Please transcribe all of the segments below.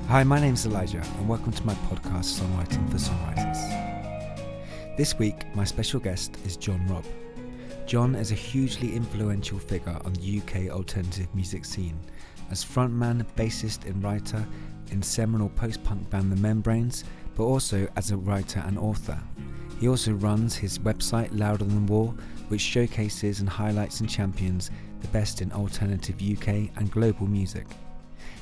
Hi, my name's Elijah, and welcome to my podcast, Songwriting for Songwriters. This week, my special guest is Robb. John is a hugely influential figure on the UK alternative music scene, as frontman, bassist and writer in seminal post-punk band The Membranes, but also as a writer and author. He also runs his website Louder Than War, which showcases and highlights and champions the best in alternative UK and global music.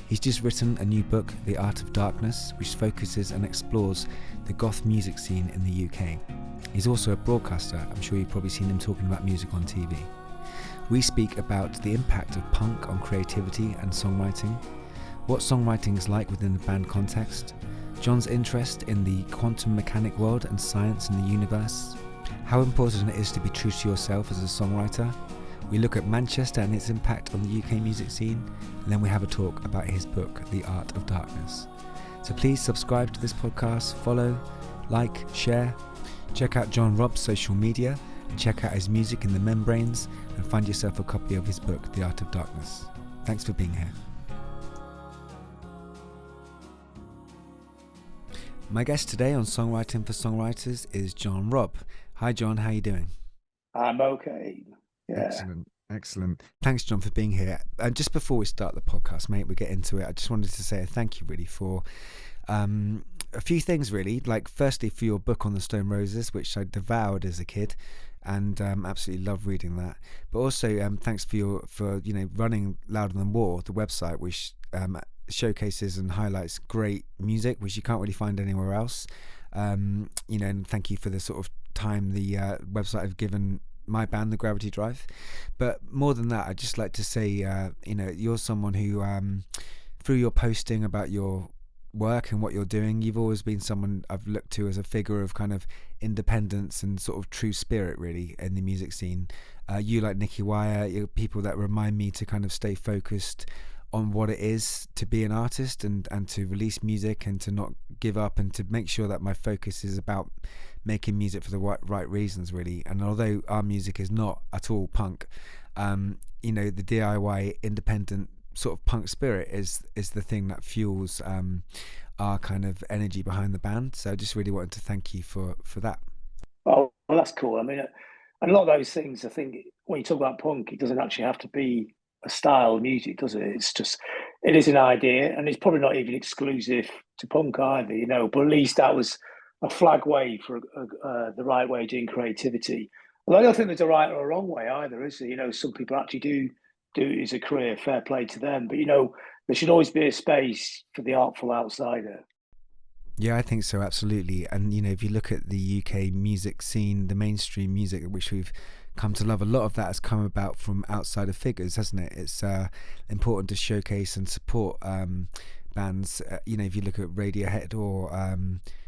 He's just written a new book, The Art of Darkness, which focuses and explores the Goth music scene in the UK. He's also a broadcaster. I'm sure you've probably seen him talking about music on TV. We speak about the impact of punk on creativity and songwriting, what songwriting is like within the band context, John's interest in the quantum mechanic world and science and the universe, how important it is to be true to yourself as a songwriter. We look at Manchester and its impact on the UK music scene, and then we have a talk about his book, The Art of Darkness. So please subscribe to this podcast, follow, like, share, check out Robb's social media, and check out his music in The Membranes, and find yourself a copy of his book, The Art of Darkness. Thanks for being here. My guest today on Songwriting for Songwriters is Robb. Hi John, how are you doing? I'm okay. Yeah. Excellent. Thanks, John, for being here. And just before we start the podcast, mate, we get into it. I just wanted to say a thank you, really, for a few things, really. Like, firstly, for your book on the Stone Roses, which I devoured as a kid, and absolutely love reading that. But also, thanks for running Louder Than War, the website, which showcases and highlights great music, which you can't really find anywhere else. And thank you for the sort of time the website have given my band, The Gravity Drive. But more than that, I'd just like to say, you're someone who, through your posting about your work and what you're doing, you've always been someone I've looked to as a figure of kind of independence and sort of true spirit, really, in the music scene. You, like Nicky Wire, you're people that remind me to kind of stay focused on what it is to be an artist and to release music and to not give up, and to make sure that my focus is about making music for the right reasons, really. And although our music is not at all punk, the DIY independent sort of punk spirit is the thing that fuels our kind of energy behind the band. So I just really wanted to thank you for that. Well, that's cool. I mean, and a lot of those things, I think, when you talk about punk, it doesn't actually have to be a style of music, does it? It's just, it is an idea, and it's probably not even exclusive to punk either, but at least that was a flag way for the right way of doing creativity. Well, I don't think there's a right or a wrong way either, is there? Some people actually do it as a career, fair play to them. But, there should always be a space for the artful outsider. Yeah, I think so, absolutely. And, if you look at the UK music scene, the mainstream music, which we've come to love, a lot of that has come about from outsider figures, hasn't it? It's important to showcase and support bands. If you look at Radiohead or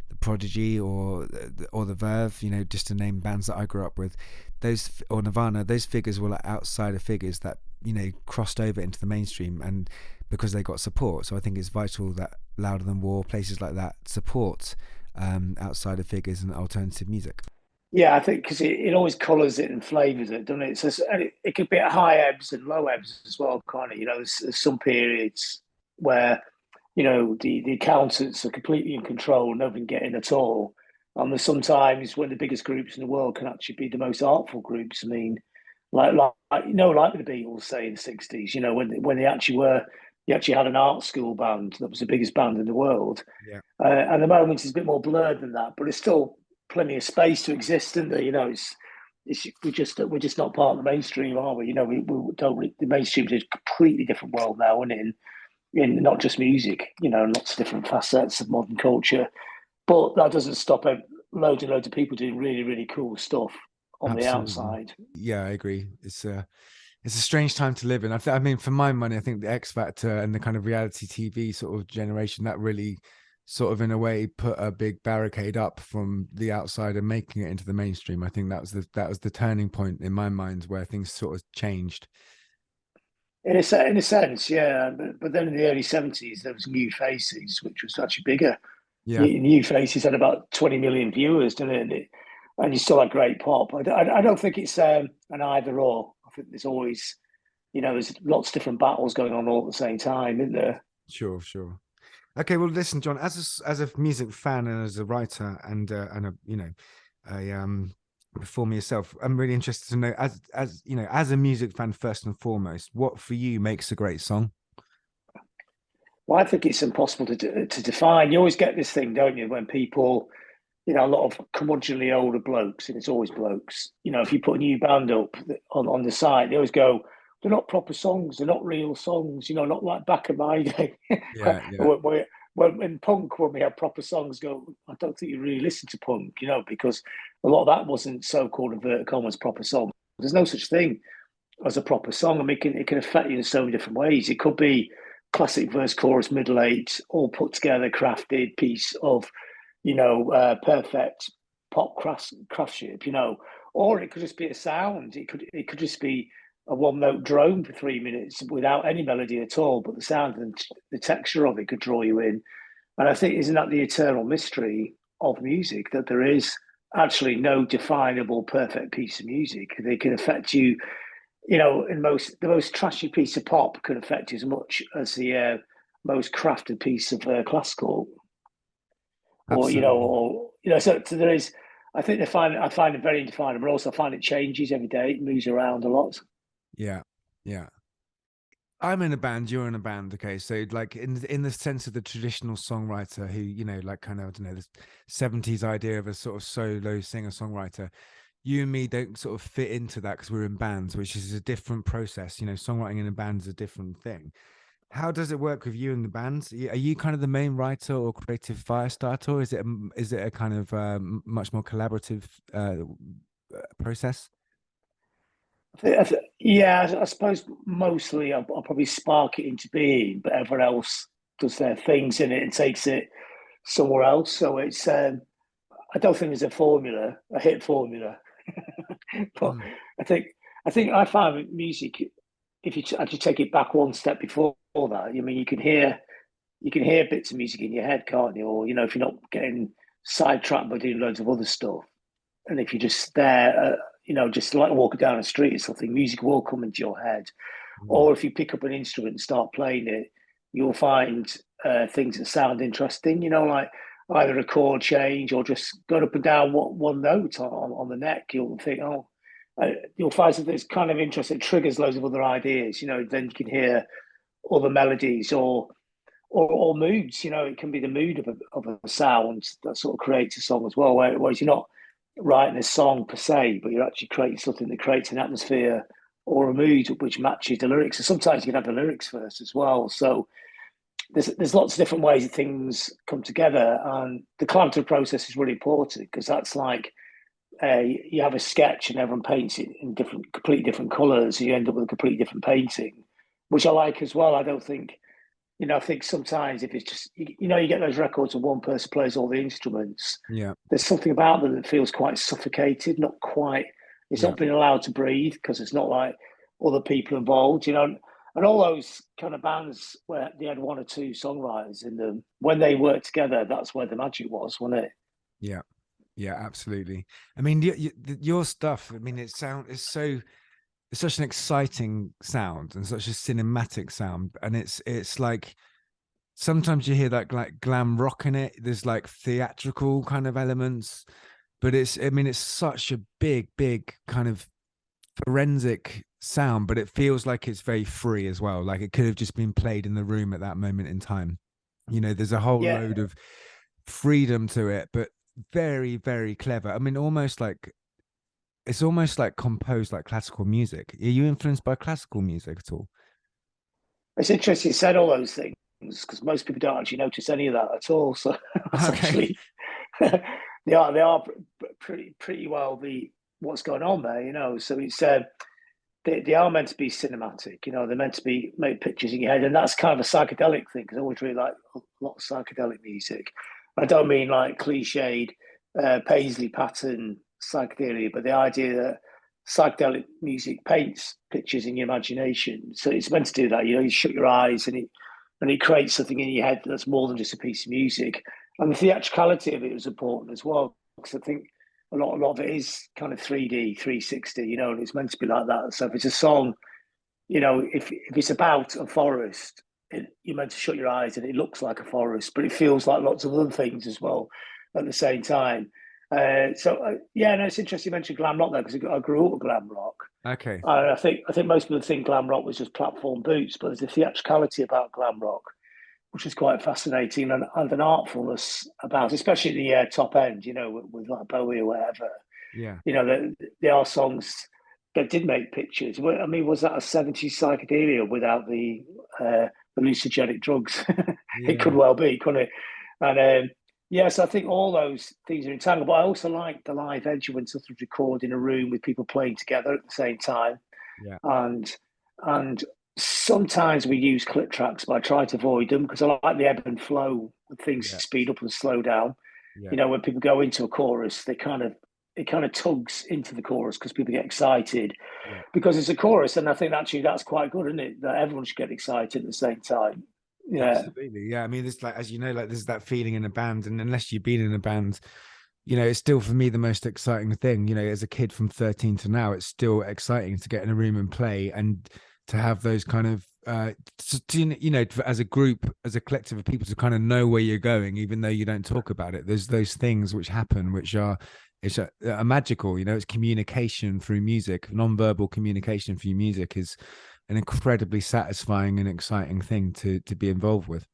The Prodigy or the Verve, just to name bands that I grew up with, or Nirvana, those figures were like outsider figures that crossed over into the mainstream, and because they got support. So I think it's vital that Louder Than War, places like that, support outsider figures and alternative music. Yeah, I think because it always colours it and flavours it, doesn't it? So it could be at high ebbs and low ebbs as well, kind of. There's some periods where the accountants are completely in control, nobody can get in at all. And there's sometimes when the biggest groups in the world can actually be the most artful groups. I mean, like the Beatles, say, in the '60s. When they actually were, you actually had an art school band that was the biggest band in the world. Yeah. And the moment is a bit more blurred than that, but it's still plenty of space to exist, isn't there? We're just not part of the mainstream, are we? We don't. The mainstream is a completely different world now, isn't it? In not just music, lots of different facets of modern culture. But that doesn't stop loads and loads of people doing really, really cool stuff on Absolutely. the outside. Yeah, I agree. It's a strange time to live in. I mean, for my money, I think the X Factor and the kind of reality TV sort of generation that really sort of in a way put a big barricade up from the outside and making it into the mainstream. I think that was the turning point in my mind where things sort of changed. In a sense, yeah. But then in the early '70s, there was New Faces, which was actually bigger. Yeah. New Faces had about 20 million viewers, didn't it? And you still had great pop. I don't think it's an either or. I think there's always, there's lots of different battles going on all at the same time, isn't there? Sure. Okay, well, listen, John, as a music fan and as a writer and a a performer yourself, I'm really interested to know, as you know, as a music fan first and foremost, what for you makes a great song? Well, I think it's impossible to define. You always get this thing, don't you, when people, a lot of curmudgeonly older blokes, and it's always blokes. If you put a new band up on the site, they always go, "They're not proper songs. They're not real songs. Not like back in my day." Yeah, yeah, when in punk, when we had proper songs, go, I don't think you really listen to punk, because a lot of that wasn't so-called inverted commas proper song. There's no such thing as a proper song. I mean, it can affect you in so many different ways. It could be classic verse, chorus, middle eight, all put together, crafted piece of, perfect pop craftsmanship, or it could just be a sound. It could just be a one note drone for 3 minutes without any melody at all, but the sound and the texture of it could draw you in. And I think isn't that the eternal mystery of music, that there is actually no definable perfect piece of music. They can affect you, in the most trashy piece of pop can affect you as much as the most crafted piece of classical, or absolutely. So there is. I find it very indefinable. But also, I find it changes every day. It moves around a lot. Yeah, yeah. I'm in a band, you're in a band, okay? So like in the sense of the traditional songwriter who, like kind of, I don't know, this 70s idea of a sort of solo singer-songwriter, you and me don't sort of fit into that because we're in bands, which is a different process. Songwriting in a band is a different thing. How does it work with you and the bands? Are you kind of the main writer or creative fire starter, or is it a kind of much more collaborative process? Yeah, I suppose mostly I'll probably spark it into being, but everyone else does their things in it and takes it somewhere else. So it's I don't think there's a hit formula, but Mm. I think I find with music, if you actually take it back one step before that, I mean, you can hear bits of music in your head, can't you? Or if you're not getting sidetracked by doing loads of other stuff, and if you're just there, just like walking down the street or something, music will come into your head. Mm. Or if you pick up an instrument and start playing it, you'll find things that sound interesting. Like either a chord change or just going up and down one note on the neck. You'll think, oh, you'll find something that's kind of interesting. It triggers loads of other ideas. Then you can hear other melodies or moods. It can be the mood of a sound that sort of creates a song as well. Whereas you're not writing a song per se, but you're actually creating something that creates an atmosphere or a mood which matches the lyrics. And sometimes you can have the lyrics first as well. So there's lots of different ways that things come together, and the collaborative process is really important because that's like you have a sketch and everyone paints it in completely different colours. So you end up with a completely different painting, which I like as well. I don't think I think sometimes if it's just you get those records and one person plays all the instruments, Yeah, there's something about them that feels quite suffocated, not quite. It's yeah. not being allowed to breathe because it's not like other people involved, and all those kind of bands where they had one or two songwriters in them, when they worked together, that's where the magic was, wasn't it? Yeah, yeah, absolutely. I mean, your stuff. I mean, it's such an exciting sound and such a cinematic sound, and it's like sometimes you hear that like glam rock in it. There's like theatrical kind of elements, but I mean, it's such a big kind of forensic sound, but it feels like it's very free as well. Like it could have just been played in the room at that moment in time. There's a whole Yeah, load of freedom to it, but very, very clever. I mean, it's almost like composed like classical music. Are you influenced by classical music at all? it's interesting you said all those things because most people don't actually notice any of that at all. So that's Okay. actually they are pretty well the what's going on there, So it's they are meant to be cinematic, they're meant to be make pictures in your head, and that's kind of a psychedelic thing because I always really like a lot of psychedelic music. I don't mean like cliched paisley pattern psychedelia, but the idea that psychedelic music paints pictures in your imagination. So it's meant to do that. You shut your eyes and it creates something in your head that's more than just a piece of music. And the theatricality of it was important as well because I think a lot of it is kind of 3D, 360, and it's meant to be like that. So if it's a song, if it's about a forest, you're meant to shut your eyes and it looks like a forest, but it feels like lots of other things as well at the same time. Yeah, no, it's interesting you mentioned glam rock there, because I grew up with glam rock. Okay. And I think most people think glam rock was just platform boots, but there's a theatricality about glam rock, which is quite fascinating, and an artfulness about, especially the top end, with like Bowie or whatever. Yeah. There are songs that did make pictures. I mean, was that a 70s psychedelia without the hallucinogenic drugs? It could Yeah. well be, couldn't it? And yes, I think all those things are entangled. But I also like the live edge when something's recorded in a room with people playing together at the same time. Yeah. And and sometimes we use clip tracks, but I try to avoid them because I like the ebb and flow when things Yeah. speed up and slow down. Yeah. When people go into a chorus, it kind of tugs into the chorus because people get excited Yeah. because it's a chorus, and I think actually that's quite good, isn't it? That everyone should get excited at the same time. Yeah, Absolutely. Yeah. I mean, it's like, as you know, like there's that feeling in a band, and unless you've been in a band, it's still for me the most exciting thing. As a kid from 13 to now, it's still exciting to get in a room and play, and to have those kind of as a group, as a collective of people, to kind of know where you're going, even though you don't talk about it. There's those things which happen, which are are magical. It's communication through music. Non-verbal communication through music is an incredibly satisfying and exciting thing to be involved with.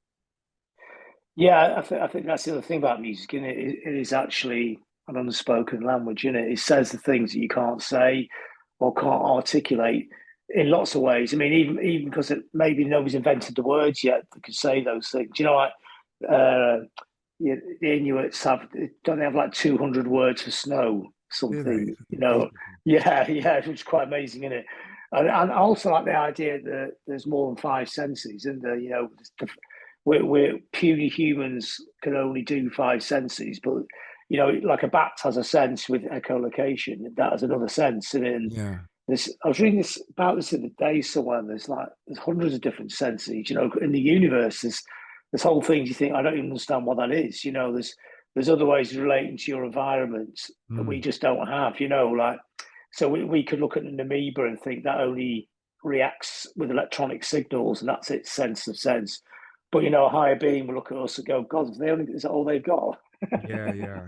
yeah. I think that's the other thing about music, isn't it? It is actually an unspoken language, isn't it? It says the things that you can't say or can't articulate in lots of ways. I mean, even because maybe nobody's invented the words yet that can say those things. Like uh, yeah, the Inuits don't they have like 200 words for snow, Do they? something, Beautiful. Yeah, yeah, which is quite amazing, isn't it? And I also like the idea that there's more than five senses, and we're puny humans can only do five senses, but like a bat has a sense with echolocation, that has another sense, and Yeah. I was reading about this the other day somewhere. And there's hundreds of different senses. In the universe. There's whole things you think I don't even understand what that is. There's other ways of relating to your environment that we Mm. just don't have. Like so we could look at an amoeba and think that only reacts with electronic signals and that's its sense of sense. But a higher being will look at us and go, God, is that all they've got? Yeah. Yeah.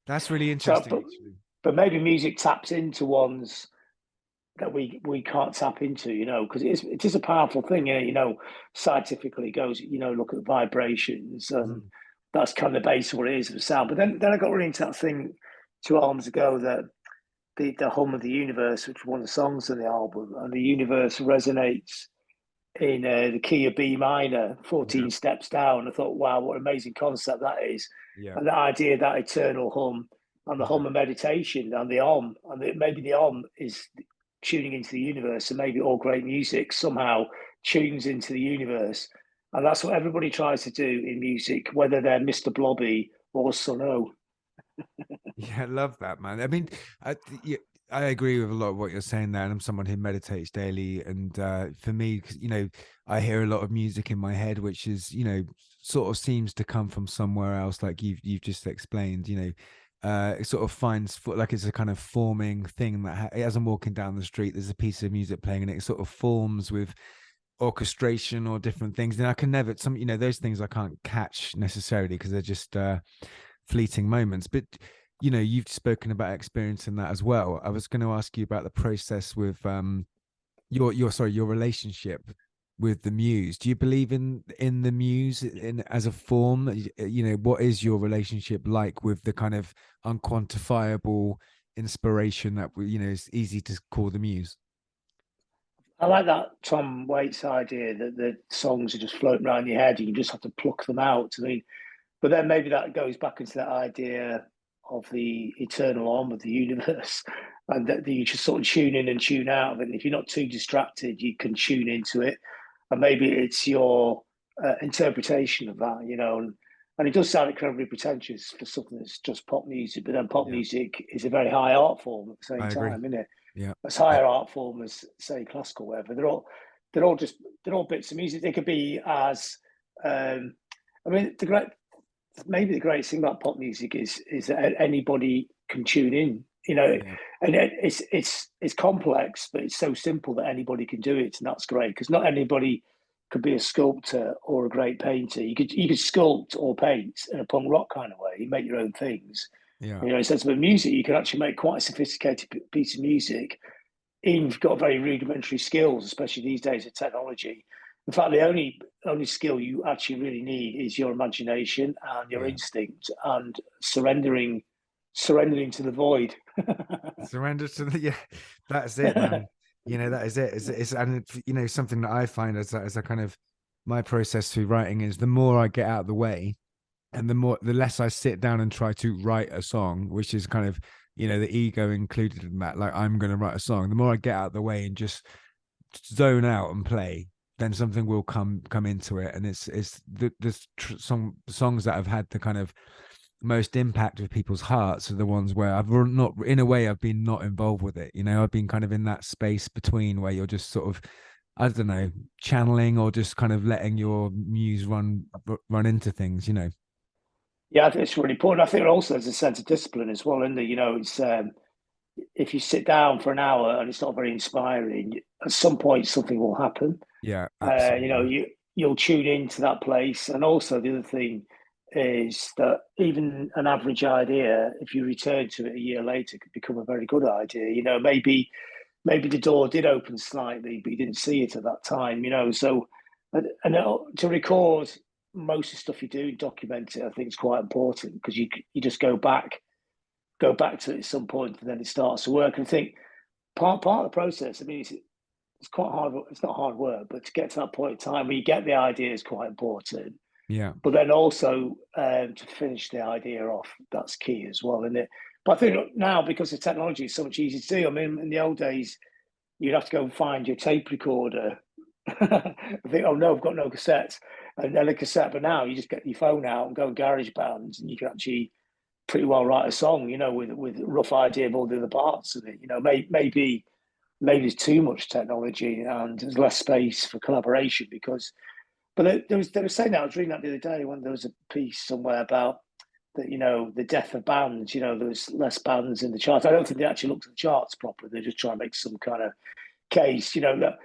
That's really So, interesting, actually. but maybe music taps into ones that we can't tap into, because it is a powerful thing. Scientifically it goes, look at vibrations, and Mm. that's kind of the base of what it is of sound. But then I got really into that thing 2 albums ago, that the hum of the universe, which was one of the songs on the album, and the universe resonates in the key of B minor, Yeah. 14 steps down. I thought, wow, what an amazing concept that is. Yeah. And the idea, that eternal hum, and the Yeah. hum of meditation, and the om, and maybe the om is tuning into the universe, and maybe all great music somehow tunes into the universe. And that's what everybody tries to do in music, whether they're Mr. Blobby or Sono. Yeah, I love that, man. I mean, yeah, I agree with a lot of what you're saying there, and I'm someone who meditates daily. And for me, 'cause, I hear a lot of music in my head, which is, sort of seems to come from somewhere else, like you've just explained. It sort of finds like it's a kind of forming thing that as I'm walking down the street, there's a piece of music playing, and it sort of forms with orchestration or different things. And I can never those things I can't catch necessarily because they're just fleeting moments. But you've spoken about experiencing that as well. I was going to ask you about the process with your relationship with the muse. Do you believe in the muse in as a form? What is your relationship like with the kind of unquantifiable inspiration that is easy to call the muse? I like that Tom Waits idea that the songs are just floating around your head. You just have to pluck them out. I mean, but then maybe that goes back into that idea of the eternal arm of the universe, and that you just sort of tune in and tune out of it. And if you're not too distracted, you can tune into it. And maybe it's your interpretation of that, and it does sound incredibly pretentious for something that's just pop music, but then pop Yeah, music is a very high art form at the same I agree. time, isn't it? Yeah. As higher art form as, say, classical, whatever. They're all bits of music. They could be as I mean, the greatest thing about pop music is that anybody can tune in, Yeah. and it's complex, but it's so simple that anybody can do it, and that's great because not anybody could be a sculptor or a great painter. You could sculpt or paint in a punk rock kind of way. You make your own things. Yeah. In sense of music, you can actually make quite a sophisticated piece of music, even if you've got very rudimentary skills, especially these days of technology. In fact, the only skill you actually really need is your imagination and your Yeah. instinct and surrendering to the void. Surrender to the, yeah, that's it, man. That is it. And something that I find as a kind of my process through writing is the more I get out of the way, and the less I sit down and try to write a song, which is kind of, the ego included in that. Like, I'm going to write a song. The more I get out of the way and just zone out and play, then something will come into it. And it's songs that have had the kind of most impact with people's hearts are the ones where I've not, in a way, I've been not involved with it. I've been kind of in that space between where you're just sort of, I don't know, channeling or just kind of letting your muse run into things. Yeah, I think it's really important. I think also there's a sense of discipline as well, isn't there? It's if you sit down for an hour and it's not very inspiring, at some point something will happen. Yeah, absolutely. You'll tune into that place. And also the other thing is that even an average idea, if you return to it a year later, could become a very good idea. Maybe the door did open slightly, but you didn't see it at that time. So and to record most of the stuff you do, document it, I think is quite important, because you just go back to it at some point, and then it starts to work. And I think part of the process, I mean, it's quite hard. It's not hard work, but to get to that point in time where you get the idea is quite important. Yeah. But then also to finish the idea off, that's key as well, isn't it? But I think now, because the technology is so much easier to do, I mean, in the old days, you'd have to go and find your tape recorder. I think, oh no, I've got no cassettes, and then a cassette. But now you just get your phone out and go garage bands, and you can actually pretty well write a song, with a rough idea of all the other parts of it. Maybe there's too much technology and there's less space for collaboration, because. But they were saying that, I was reading that the other day when there was a piece somewhere about that, the death of bands. There was less bands in the charts. I don't think they actually looked at the charts properly. They're just trying to make some kind of case, that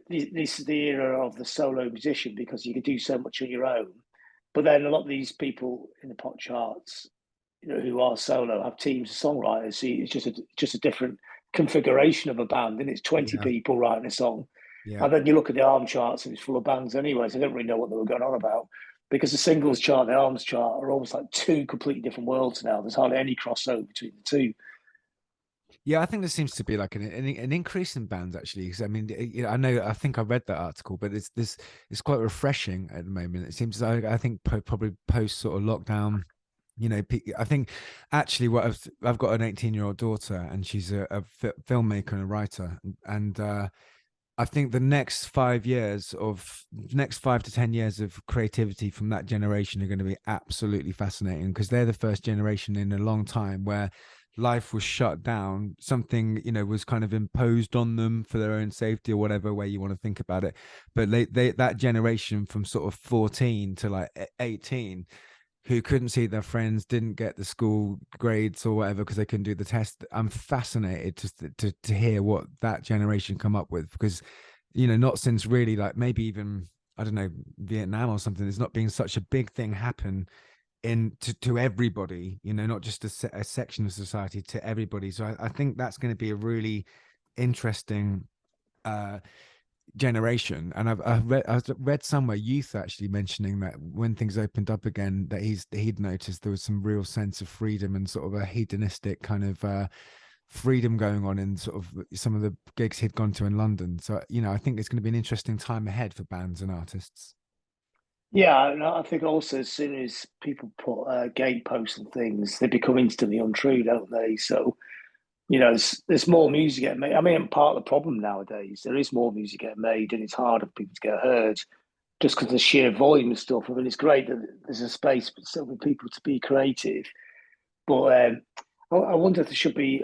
this is the era of the solo musician, because you can do so much on your own. But then a lot of these people in the pop charts, who are solo, have teams of songwriters. So it's just a different configuration of a band, and it's 20 people writing a song. Yeah. And then you look at the ARM charts, and it's full of bands anyway, so I don't really know what they were going on about, because the singles chart and the ARMS chart are almost like two completely different worlds now. There's hardly any crossover between the two. Yeah, I think there seems to be like an increase in bands, actually. Because I mean, I think I read that article, but it's quite refreshing at the moment. It seems like, I think probably post sort of lockdown, I think actually what I've got an 18-year-old daughter, and she's a filmmaker and a writer, and I think the next 5 to 10 years of creativity from that generation are going to be absolutely fascinating, because they're the first generation in a long time where life was shut down. Something, was kind of imposed on them for their own safety or whatever way you want to think about it. But that generation from sort of 14 to like 18, who couldn't see their friends, didn't get the school grades or whatever because they couldn't do the test. I'm fascinated to hear what that generation come up with, because, not since really, like, maybe even, I don't know, Vietnam or something, there's not been such a big thing happen to everybody, not just a section of society, to everybody. So I think that's going to be a really interesting generation. And I've read somewhere Youth actually mentioning that when things opened up again, that he'd noticed there was some real sense of freedom and sort of a hedonistic kind of freedom going on in sort of some of the gigs he'd gone to in London. So I think it's going to be an interesting time ahead for bands and artists. Yeah, and I think also as soon as people put gateposts and things, they become instantly untrue, don't they? So there's more music getting made. I mean, part of the problem nowadays, there is more music getting made, and it's harder for people to get heard just because of the sheer volume of stuff. I mean, it's great that there's a space for people to be creative, but I wonder if there should be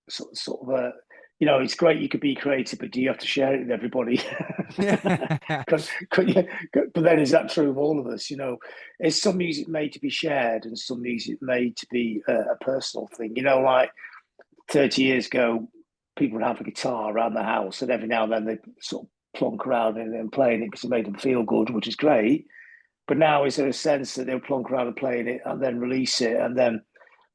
sort of a, it's great you could be creative, but do you have to share it with everybody? But then is that true of all of us? Is some music made to be shared and some music made to be a personal thing? Like 30 years ago, people would have a guitar around the house, and every now and then they sort of plonk around and playing it because it made them feel good, which is great. But now is there a sense that they'll plonk around and playing it and then release it and then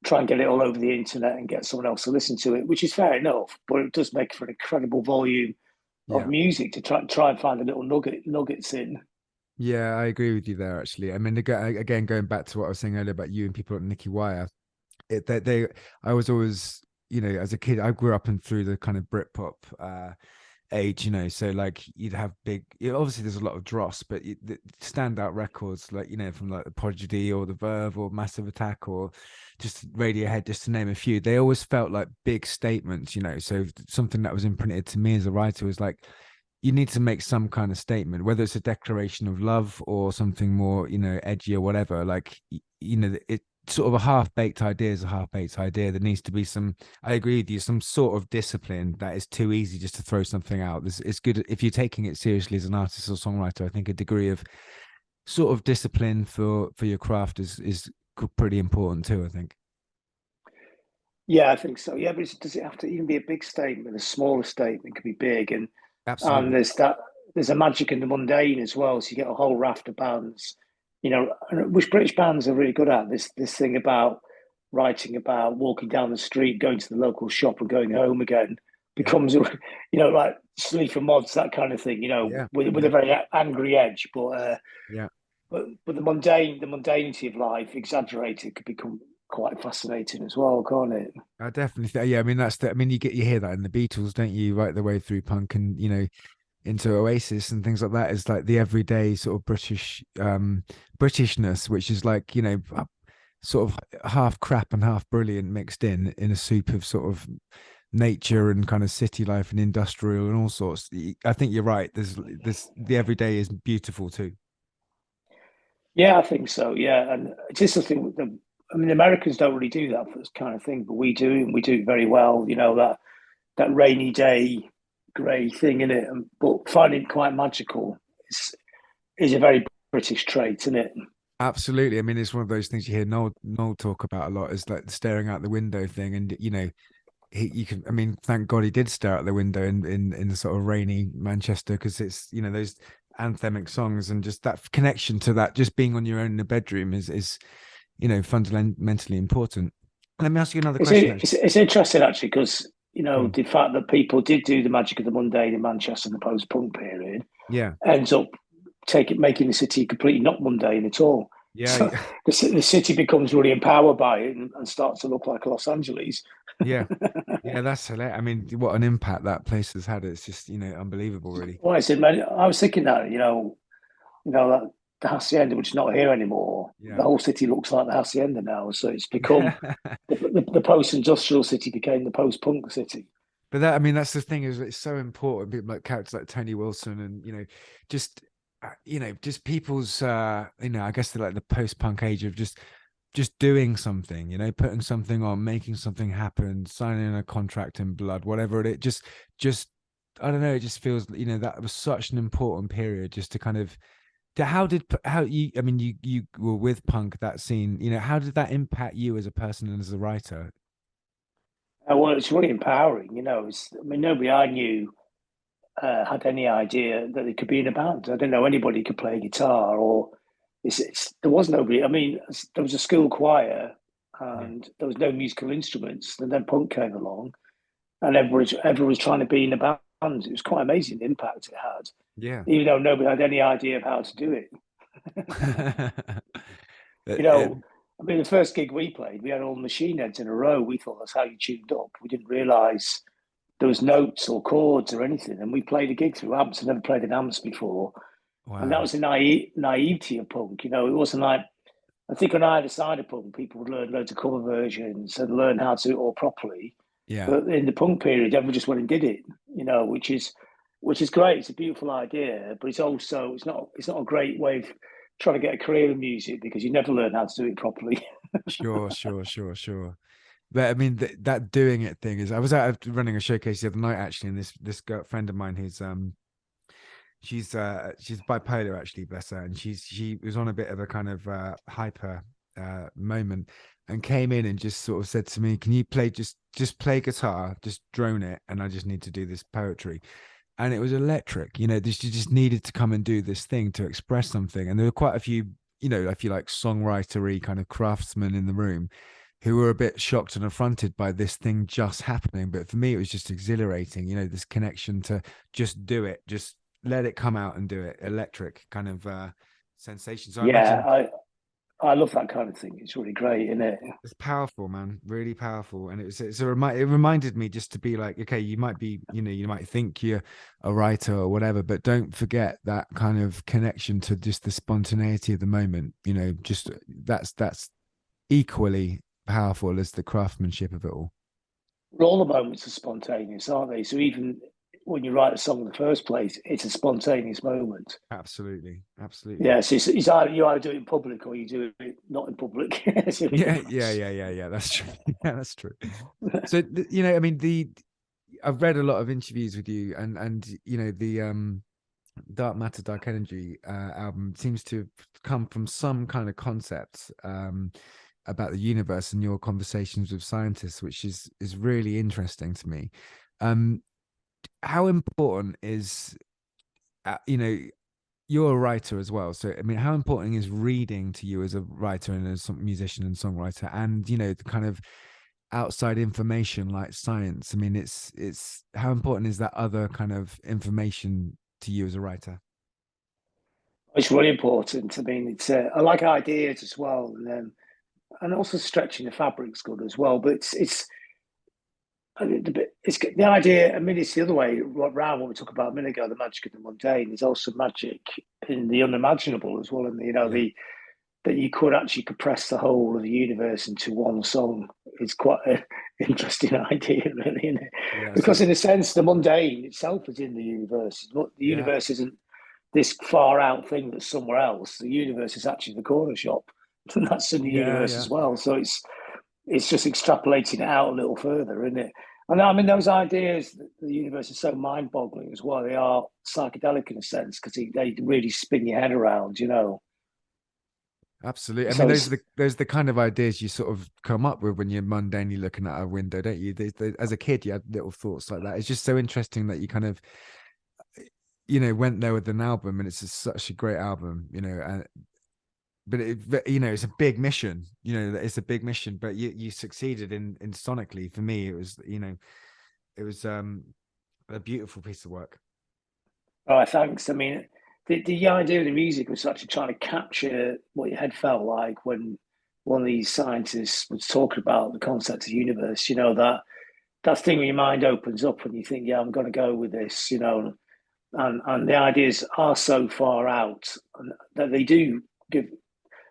try and get it all over the internet and get someone else to listen to it, which is fair enough, but it does make for an incredible volume of Yeah. music to try and find the little nuggets in. Yeah, I agree with you there, actually. I mean, again, going back to what I was saying earlier about you and people at Nicky Wire, I was always, as a kid, I grew up and through the kind of Britpop age, so like you'd have obviously there's a lot of dross, but the standout records like, from like the Prodigy or the Verve or Massive Attack or just Radiohead, just to name a few, they always felt like big statements, so something that was imprinted to me as a writer was like, you need to make some kind of statement, whether it's a declaration of love or something more, edgy or whatever. Like, it sort of a half-baked idea is a half-baked idea. There needs to be some, I agree with you, some sort of discipline that is too easy just to throw something out. It's good if you're taking it seriously as an artist or songwriter. I think a degree of sort of discipline for your craft is pretty important too, I think. Yeah, I think so. Yeah, but does it have to even be a big statement? A smaller statement could be big, and Absolutely. there's a magic in the mundane as well. So you get a whole raft of bands, which British bands are really good at this thing about writing about walking down the street, going to the local shop, and going home again Yeah. becomes like Sleaford Mods, that kind of thing. Yeah. With Yeah. a very angry edge, Yeah. but the mundanity of life exaggerated could become quite fascinating as well, can't it? I definitely think, yeah. I mean, I mean, you hear that in the Beatles, don't you? Right the way through punk and, into Oasis and things like that is like the everyday sort of Britishness, which is like, sort of half crap and half brilliant mixed in a soup of sort of nature and kind of city life and industrial and all sorts. I think you're right. There's the everyday is beautiful too. Yeah, I think so. Yeah, and it's just the thing. I mean, Americans don't really do that for this kind of thing, but we do, and we do it very well. That rainy day, grey thing in it, but finding it quite magical is a very British trait, isn't it? Absolutely. I mean, it's one of those things you hear Noel talk about a lot is like the staring out the window thing. And, you can, I mean, thank God he did stare out the window in the sort of rainy Manchester, because it's, those anthemic songs and just that connection to that, just being on your own in the bedroom is fundamentally important. Let me ask you another It's question, actually. it's interesting actually because Go on. the fact that people did do the magic of the mundane in Manchester in the post punk period Yeah. ends up making the city completely not mundane at all. Yeah. So the city becomes really empowered by it and starts to look like Los Angeles. Yeah. Yeah. That's hilarious. I mean, what an impact that place has had. It's just, unbelievable, really. Well, I said, man, I was thinking that that the hacienda, which is not here anymore, Yeah. the whole city looks like the hacienda now. So it's become Yeah. the post-industrial city became the post-punk city. But that, I mean, that's the thing, is it's so important. People like characters like Tony Wilson and, just, just people's, I guess they're like the post-punk age of just doing something, putting something on, making something happen, signing a contract in blood, whatever just, I don't know, it just feels, that was such an important period just to kind of, how you, I mean, you were with punk, that scene, how did that impact you as a person and as a writer? Well, it's really empowering. I mean, nobody I knew had any idea that they could be in a band. I didn't know anybody could play guitar, or there was nobody. I mean, there was a school choir, Yeah. and there was no musical instruments. And then punk came along, and everyone was trying to be in a band. It was quite amazing the impact it had, Yeah. even though nobody had any idea of how to do it. Uh, You uh, know, I mean, the first gig we played, we had all the machine heads in a row. We thought that's how you tuned up. We didn't realise there was notes or chords or anything. And we played a gig through amps. I'd never played an amps before. And that wow. was the naivety of punk. It wasn't like, I think on either side of punk, people would learn loads of cover versions and learn how to do it all properly. Yeah. But in the punk period, everyone just went and did it, which is great. It's a beautiful idea, but it's not a great way of trying to get a career in music because you never learn how to do it properly. Sure, sure, sure, sure. But I mean, that doing it thing is. I was out running a showcase the other night, actually, and this girl, friend of mine who's she's bipolar, actually, bless her, and she was on a bit of a kind of hyper moment, and came in and just sort of said to me, "Can you play just play guitar, just drone it, and I just need to do this poetry." and it was electric. You just needed to come and do this thing to express something. And there were quite a few, I feel like songwritery kind of craftsmen in the room who were a bit shocked and affronted by this thing just happening. But for me, it was just exhilarating, this connection to just do it, just let it come out and do it. Electric kind of sensation. So I Yeah, imagine I love that kind of thing. It's really great, isn't it? it's powerful, man, really powerful. And it reminded me just to be like, okay, you might be, you might think you're a writer or whatever, but don't forget that kind of connection to just the spontaneity of the moment. Just that's equally powerful as the craftsmanship of it all. All the moments are spontaneous, aren't they? So even when you write a song in the first place, it's a spontaneous moment. Absolutely, absolutely. Yeah, so it's either you either do it in public or you do it not in public. Yeah. That's true. Yeah, that's true. So I mean, I've read a lot of interviews with you, and the Dark Matter, Dark Energy album seems to have come from some kind of concept about the universe and your conversations with scientists, which is really interesting to me. How important is you're a writer as well, so I mean, how important is reading to you as a writer and as a musician and songwriter, and the kind of outside information like science? I mean, it's how important is that other kind of information to you as a writer? It's really important. I mean, it's I like ideas as well, and also stretching the fabric's good as well. But it's the idea. I mean, it's the other way around. What we talked about a minute ago, the magic of the mundane. There's also magic in the unimaginable as well, and Yeah, the that you could actually compress the whole of the universe into one song is quite an interesting idea, really, isn't it? yeah. Because So in a sense, the mundane itself is in the universe. The yeah, universe isn't this far out thing that's somewhere else. The universe is actually the corner shop, and that's in the universe yeah. as well. So it's just extrapolating it out a little further, isn't it? And I mean, those ideas that the universe is so mind-boggling as well. They are psychedelic in a sense because they really spin your head around, you know. Absolutely. I mean, So those it's are the kind of ideas you sort of come up with when you're mundanely looking out a window, don't you? As a kid, you had little thoughts like that. It's just so interesting that you kind of, went there with an album, and it's such a great album, and but it's a big mission. It's a big mission, but you succeeded in sonically. For me, it was, it was a beautiful piece of work. oh, thanks. I mean, the idea of the music was actually trying to capture what your head felt like when one of these scientists was talking about the concept of the universe. You know that thing when your mind opens up and you think, yeah, I'm going to go with this. You know, and the ideas are so far out that they do give.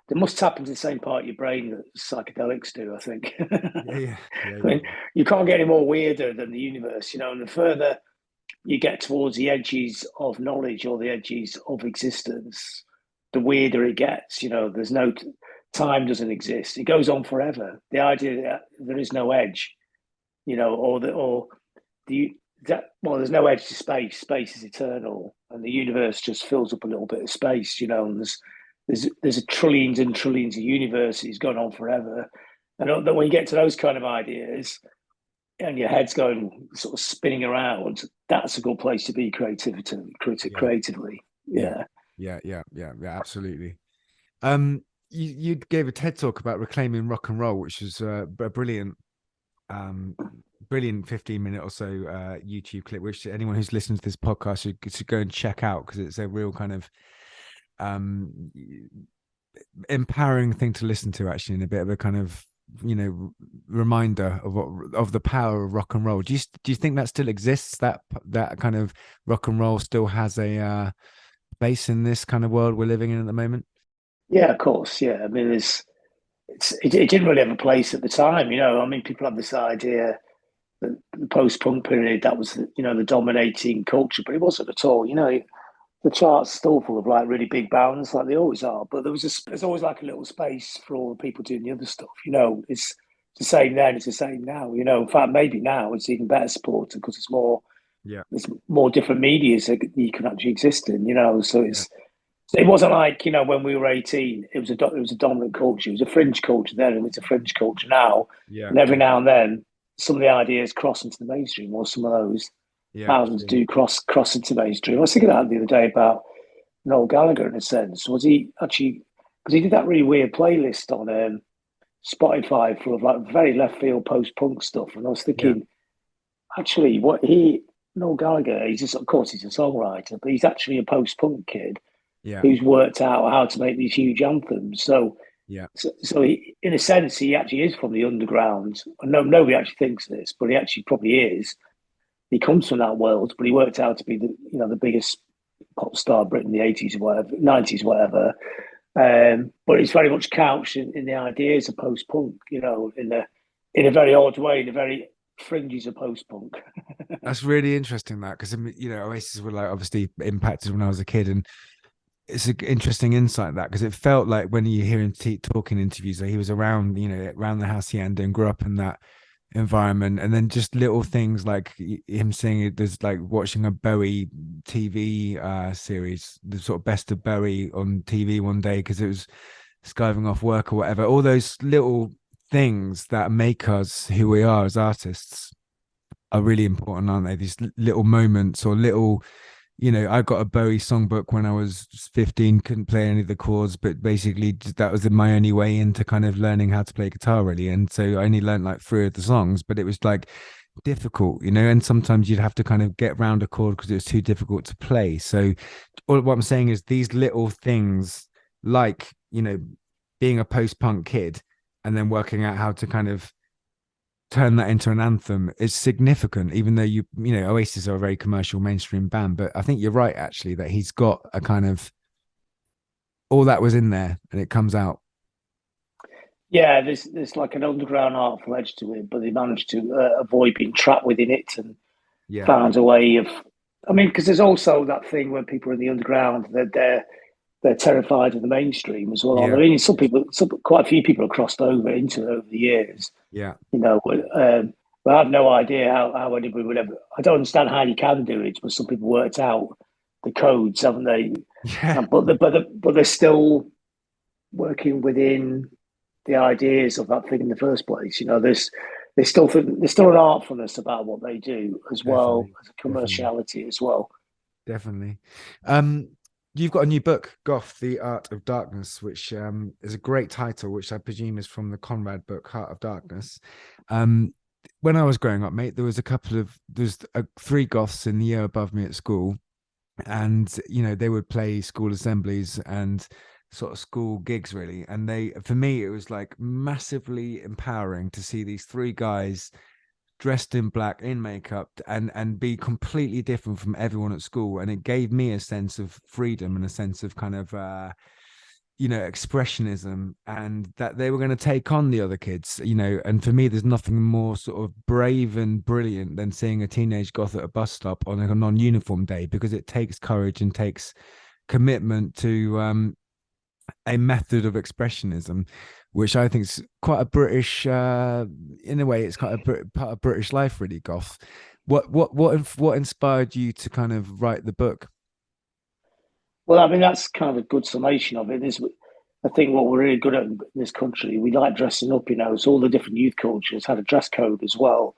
They must tap into the same part of your brain that psychedelics do. I think. Yeah, I mean, you can't get any more weirder than the universe. You know, and the further you get towards the edges of knowledge or the edges of existence, the weirder it gets. You know, there's no time doesn't exist. It goes on forever. The idea that there is no edge, you know, or the that well, there's no edge to space. Space is eternal, and the universe just fills up a little bit of space. You know, and there's a trillions and trillions of universes going on forever. And when you get to those kind of ideas, and your head's going sort of spinning around, that's a good place to be yeah, creatively. yeah, Yeah. yeah. Absolutely. You gave a TED talk about reclaiming rock and roll, which was a um, brilliant 15-minute or so YouTube clip, which anyone who's listened to this podcast should go and check out, because it's a real kind of um empowering thing to listen to, actually, and a bit of a kind of reminder of the power of rock and roll. Do you think that still exists, that kind of rock and roll still has a place in this kind of world we're living in at the moment? Yeah, of course. Yeah. I mean, it didn't really have a place at the time, you know. I mean, people have this idea that the post punk period, that was, the dominating culture, but it wasn't at all. You know, the charts still full of like really big bands like they always are, but there's always like a little space for all the people doing the other stuff. You know, it's the same then, it's the same now. You know, in fact, maybe now it's even better supported because Yeah, there's more different medias that you can actually exist in. You know, so yeah, it wasn't like, when we were 18, it was a dominant culture. It was a fringe culture then, and it's a fringe culture now. yeah, And every now and then, some of the ideas cross into the mainstream, or some of those. Yeah. thousands do cross into mainstream. I was thinking that the other day about Noel Gallagher in a sense. Was he actually, because he did that really weird playlist on Spotify full of like very left field post punk stuff, and I was Yeah. thinking, actually, Noel Gallagher, he's just, of course, he's a songwriter, but he's actually a post punk kid Yeah. who's worked out how to make these huge anthems. Yeah. So he, in a sense, he actually is from the underground. No, nobody actually thinks this, but he actually probably is. He comes from that world, but he worked out to be the biggest pop star Britain in the 80s or whatever, 90s, whatever. But it's very much couched in the ideas of post punk, in a very odd way, in a very fringes of post punk. That's really interesting, that, because Oasis were like obviously impacted when I was a kid, and it's an interesting insight, that, because it felt like when you hear him talking interviews, that he was around, around the hacienda and grew up in that environment, and then just little things like him saying there's like watching a Bowie TV series, the sort of best of Bowie on TV one day because it was skiving off work or whatever. All those little things that make us who we are as artists are really important, aren't they? These little moments or little, I got a Bowie songbook when I was 15, couldn't play any of the chords, but basically that was my only way into kind of learning how to play guitar, really. And so I only learned like 3 of the songs, but it was like difficult, and sometimes you'd have to kind of get round a chord because it was too difficult to play. So what I'm saying is these little things, like, being a post-punk kid and then working out how to kind of turn that into an anthem is significant, even though Oasis are a very commercial mainstream band. But I think you're right, actually, that he's got a kind of all that was in there and it comes out. Yeah, there's like an underground artful edge to it, but they managed to avoid being trapped within it and Yeah. found a way of. I mean, because there's also that thing when people are in the underground that they're terrified of the mainstream as well. I Yeah. mean, quite a few people have crossed over into it over the years. Yeah. But I have no idea how anybody would ever. I don't understand how you can do it, but some people worked out the codes, haven't they? Yeah. But they're still working within the ideas of that thing in the first place. There's still an artfulness about what they do as well Definitely. as a Definitely. commerciality as well. Definitely. um you've got a new book, Goth, The Art of Darkness, which is a great title, which I presume is from the Conrad book Heart of Darkness. um when I was growing up, mate, there's 3 goths in the year above me at school, and they would play school assemblies and sort of school gigs, really, and for me it was like massively empowering to see these 3 guys dressed in black, in makeup, and be completely different from everyone at school. And it gave me a sense of freedom and a sense of kind of expressionism, and that they were going to take on the other kids. And for me, there's nothing more sort of brave and brilliant than seeing a teenage goth at a bus stop on a non-uniform day, because it takes courage and takes commitment to a method of expressionism, which I think is quite a British, in a way, it's quite a part of British life, really. Goth. What inspired you to kind of write the book? Well, I mean, that's kind of a good summation of it. I think what we're really good at in this country, we like dressing up, So all the different youth cultures had a dress code as well,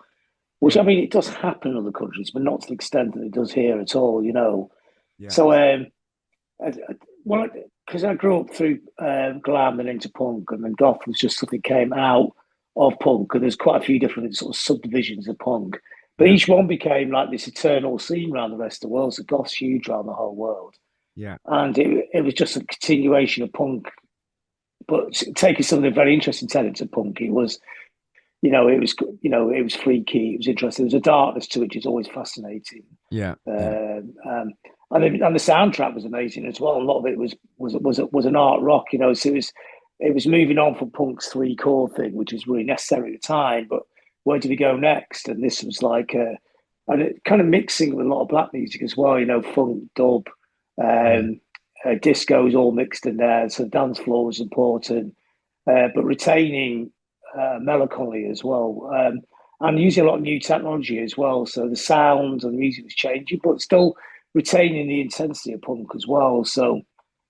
which, Yeah, I mean, it does happen in other countries, but not to the extent that it does here at all. yeah, So, I, well, because I grew up through glam and into punk, and then goth was just something came out of punk, and there's quite a few different sort of subdivisions of punk, but yeah, each one became like this eternal scene around the rest of the world. So goth's huge around the whole world, yeah, and it was just a continuation of punk, but taking some of the very interesting tenets of punk. It was freaky, it was interesting. There was a darkness to it, which is always fascinating. yeah, yeah, And the soundtrack was amazing as well. A lot of it was an art rock, So it was moving on from punk's 3 chord thing, which was really necessary at the time. But where did we go next? And this was like, and it kind of mixing with a lot of black music as well. Funk, dub, yeah, disco's all mixed in there. So dance floor was important, but retaining melancholy as well. And using a lot of new technology as well. So the sound and the music was changing, but still retaining the intensity of punk as well. So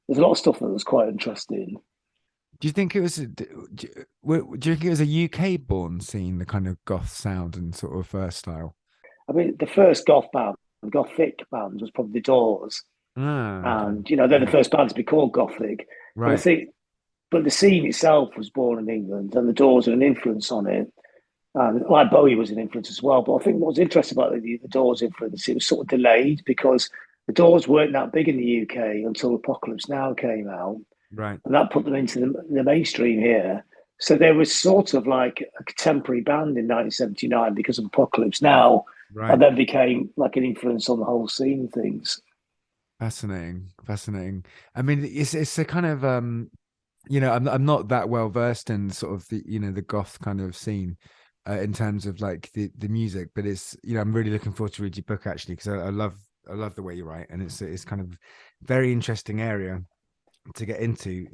there's a lot of stuff that was quite interesting. Do you think it was? Do you think it was a UK born scene, the kind of goth sound and sort of style? I mean, the first goth band, gothic band, was probably the Doors, Ah, okay. and they're the Yeah. first band to be called gothic. But I Right. think, but the scene itself was born in England, and the Doors are an influence on it. And like Bowie was an influence as well. But I think what was interesting about the Doors influence, it was sort of delayed because the Doors weren't that big in the UK until Apocalypse Now came out, Right. and that put them into the mainstream here. So there was sort of like a contemporary band in 1979 because of Apocalypse Now, Right. and then became like an influence on the whole scene and things. Fascinating. Fascinating. I mean, it's a kind of I'm not that well versed in sort of the the goth kind of scene in terms of like the music, but it's I'm really looking forward to read your book actually because I love the way you write, and it's kind of very interesting area to get into.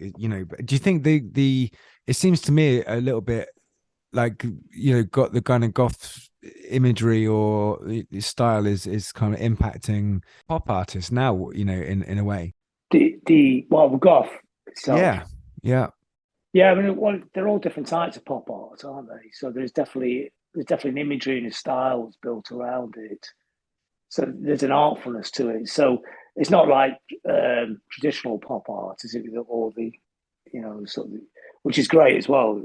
But do you think the it seems to me a little bit like got the kind of goth imagery or the style is kind of impacting pop artists now, in a way. The goth itself. Yeah, yeah, Yeah, I mean, well, they're all different types of pop art, aren't they? So there's definitely an imagery and a style that's built around it. So there's an artfulness to it. So it's not like traditional pop art, is it? Or the sort of, which is great as well.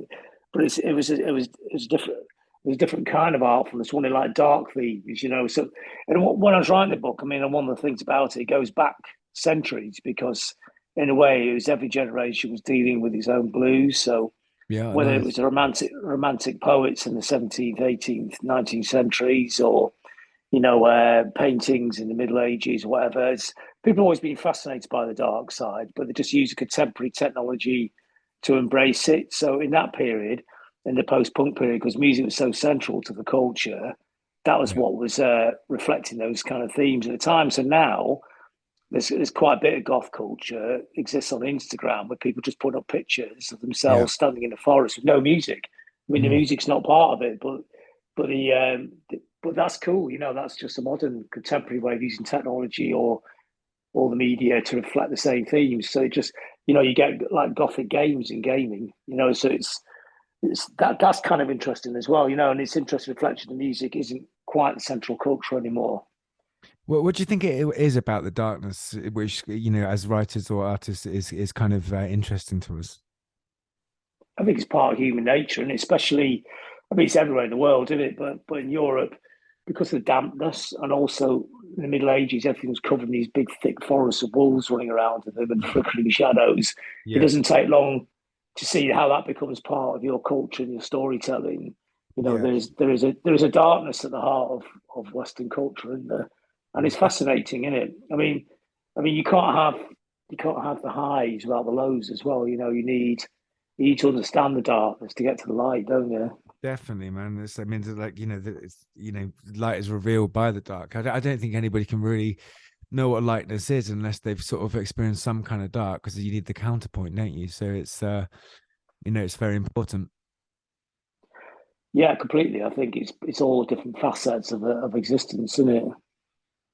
But it was different. It was a different kind of artfulness, one like dark themes. So, and when I was writing the book, I mean, and one of the things about it, it goes back centuries because, in a way, it was every generation was dealing with its own blues. So yeah, whether it nice. was the romantic poets in the 17th, 18th, 19th centuries, or paintings in the Middle Ages, whatever. People have always been fascinated by the dark side, but they just use contemporary technology to embrace it. So in that period, in the post-punk period, because music was so central to the culture, that was Yeah, what was reflecting those kind of themes at the time. So now there's quite a bit of goth culture exists on Instagram where people just put up pictures of yeah. themselves standing in the forest with no music. I mean, the Mm. music's not part of it, but that's cool. That's just a modern contemporary way of using technology or all the media to reflect the same themes. So it just you get like gothic games in gaming. So that's kind of interesting as well. And it's interesting reflection. The music isn't quite the central culture anymore. What do you think it is about the darkness, which as writers or artists, is kind of interesting to us? I think it's part of human nature, and especially, I mean, it's everywhere in the world, isn't it? But in Europe, because of the dampness, and also in the Middle Ages, everything was covered in these big, thick forests of wolves running around with them and flickering shadows. It Yeah, doesn't take long to see how that becomes part of your culture and your storytelling. yeah, There is a darkness at the heart of Western culture, and yeah, it's fascinating, isn't it? I mean, you can't have the highs without the lows as well. You need to understand the darkness to get to the light, don't you? definitely, man. I mean, like light is revealed by the dark. I don't think anybody can really know what lightness is unless they've sort of experienced some kind of dark, because you need the counterpoint, don't you? So it's very important. Yeah, completely. I think it's all different facets of existence, isn't it?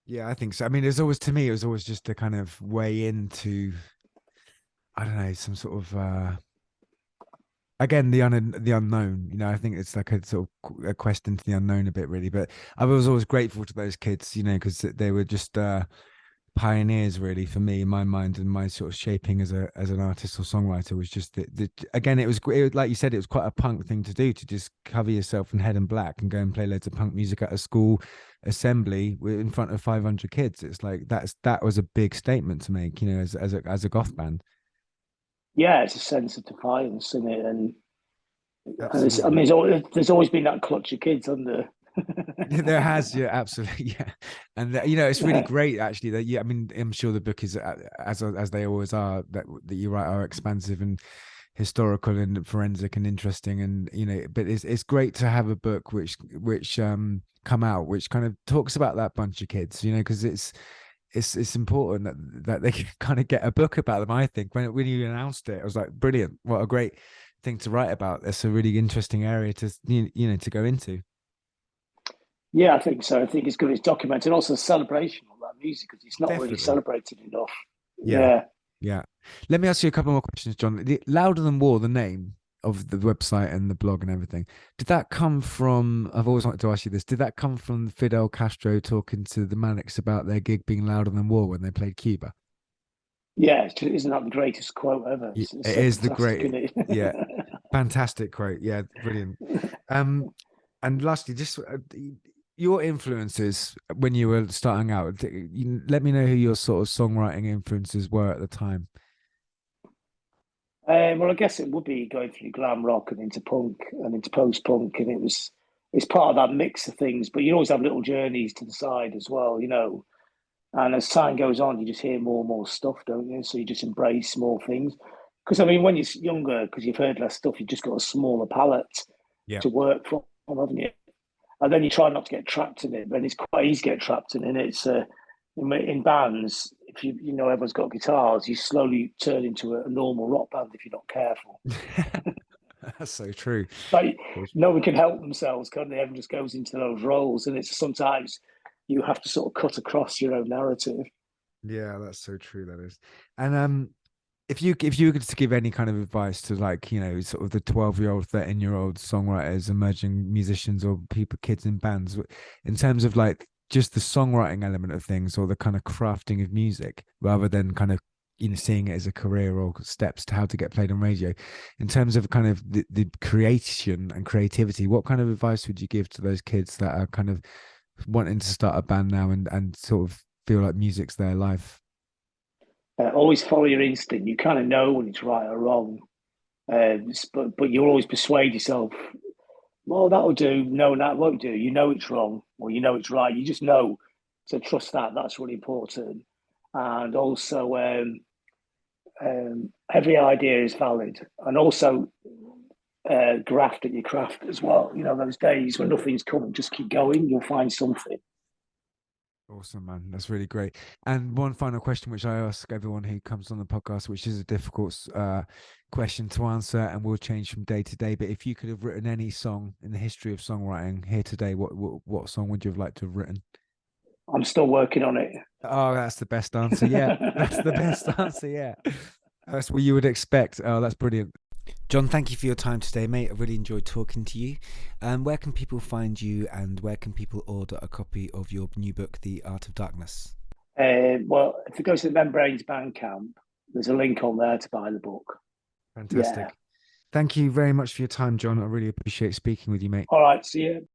Yeah, I think so. I mean, there's always, to me, it was always just a kind of way into, I don't know, some sort of again the unknown. I think it's like a sort of a quest into the unknown a bit, really. But I was always grateful to those kids, because they were just pioneers, really, for me in my mind, and my sort of shaping as an artist or songwriter was just again, like you said, it was quite a punk thing to do, to just cover yourself in head and black and go and play loads of punk music at a school assembly in front of 500 kids. It's like that was a big statement to make, as a goth band. Yeah, it's a sense of defiance, isn't it? And I Absolutely. mean, there's always been that clutch of kids under. There has, yeah, absolutely, yeah, and it's really great actually that, yeah. I mean, I'm sure the book is as they always are, that you write are expansive and historical and forensic and interesting, and but it's great to have a book which come out, which kind of talks about that bunch of kids, because it's important that they can kind of get a book about them. I think when you announced it, I was like, brilliant, what a great thing to write about. It's a really interesting area to to go into. Yeah, I think so. I think it's good. It's documented. Also, a celebration of that music because it's not really Definitely. celebrated enough. Yeah. Yeah. Yeah. Let me ask you a couple more questions, John. Louder Than War, the name. of the website and the blog and everything. Did that come from? I've always wanted to ask you this. Did that come from Fidel Castro talking to the Manics about their gig being louder than war when they played Cuba? Yeah, isn't that the greatest quote ever? Yeah, It's it so is the fantastic, great. isn't it? Yeah, fantastic quote. Yeah, brilliant. Um, and lastly, just your influences when you were starting out. Let me know who your sort of songwriting influences were at the time. Well, I guess it would be going through glam rock and into punk and into post punk, and it's part of that mix of things. But you always have little journeys to the side as well, you know. And as time goes on, you just hear more and more stuff, don't you? So you just embrace more things. Because I mean, when you're younger, because you've heard less stuff, you've just got a smaller palette Yeah. to work from, haven't you? And then you try not to get trapped in it. But it's quite easy to get trapped in it. It's in bands, if you know everyone's got guitars, you slowly turn into a normal rock band if you're not careful. That's so true. Like no one can help themselves, can they? Everyone just goes into those roles, and it's sometimes you have to sort of cut across your own narrative. Yeah, that's so true. That is. And if you were to give any kind of advice to, like, sort of the 12-year-old, 13-year-old songwriters, emerging musicians, or people, kids in bands, in terms of like just the songwriting element of things, or the kind of crafting of music, rather than kind of seeing it as a career or steps to how to get played on radio, in terms of kind of the creation and creativity, what kind of advice would you give to those kids that are kind of wanting to start a band now and sort of feel like music's their life? Always follow your instinct. You kind of know when it's right or wrong, but you always persuade yourself. Well, that'll do. No, that won't do. You know it's wrong, or you know it's right. You just know. So trust that. That's really important. And also, every idea is valid. And also, graft at your craft as well. You know, those days when nothing's coming, just keep going. You'll find something. Awesome, man. That's really great. And one final question, which I ask everyone who comes on the podcast, which is a difficult question to answer and will change from day to day. But if you could have written any song in the history of songwriting here today, what song would you have liked to have written? I'm still working on it. Oh, that's the best answer. Yeah, that's the best answer. Yeah, that's what you would expect. Oh, that's brilliant. John, thank you for your time today, mate. I really enjoyed talking to you. Where can people find you, and where can people order a copy of your new book, The Art of Darkness? Well, if it goes to the Membranes Bandcamp, there's a link on there to buy the book. Fantastic. Yeah. Thank you very much for your time, John. I really appreciate speaking with you, mate. All right. See you.